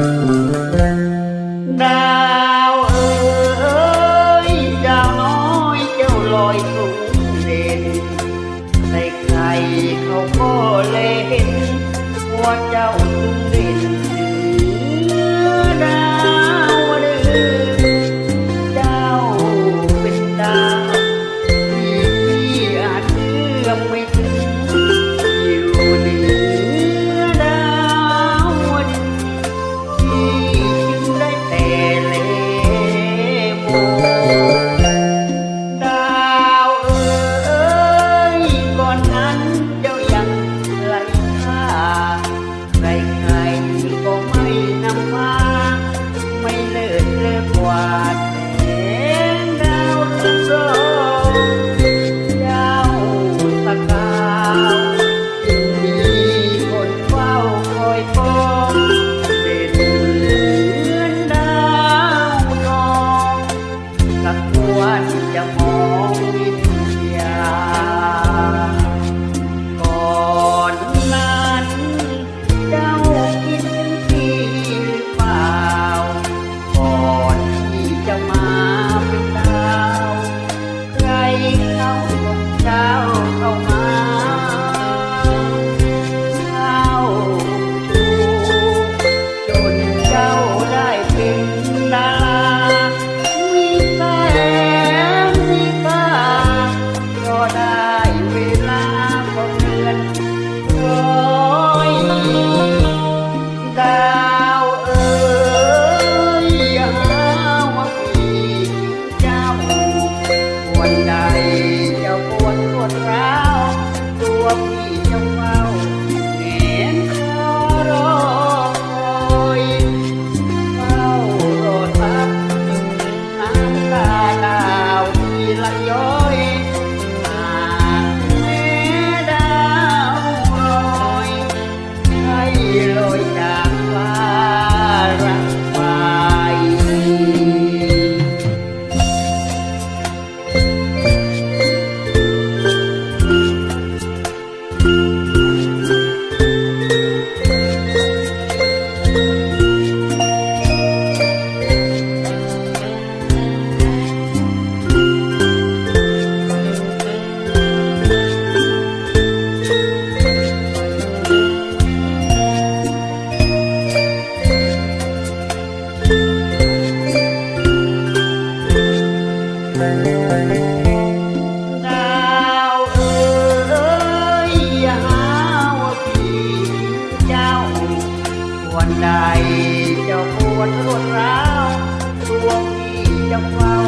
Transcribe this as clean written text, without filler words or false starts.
ดาวเอ๋ยดาวน้อยเจ้าลอยสูงเด่นใครๆเขาก็เลยเห็นว่าเจ้าสูงเด่นเหนือดาวดึงเจ้าเป็นดาวที่อาจเอื้อมไม่ถึงอยู่เหนือดาวดึงที่จึงได้แต่เลโมดาวเอ๋ยก่อนนั้นเจ้ายังไร้ค่าใครๆก็ไม่นำมาไม่เลิศเลอกว่าแสงดาวเรืองรองเจ้าสกาวจึงมีคนเฝ้าคอยปองเด่นเหมือนดาวนองสักวันจะมองวิญญาณก่อนนั้นเจ้าคิดถึงพี่หรือเปล่าก่อนที่จะมาเป็นดาวใครเขาส่งเจ้าเข้ามาเข้าชูจนเจ้าได้เป็นดารามีแสงมีค่าก็ได้เวลาก็เดือนร้อยดาวเอ๋ยอย่าหาว่าพี่เจ้าวันใดเจ้าปวดรวดร้าวตัวพี่จะเฝ้าแงนคอรอคอยเฝ้ารอทักน้ำตาดาวที่ละย้อยหากแม้ดาวลอยให้ลอยจากฟ้ารักไป ดาวเอ๋ยอย่าหาว่าพี่เจ้าวันใดเจ้าปวดรวดร้าวตัวพี่จะเฝ้า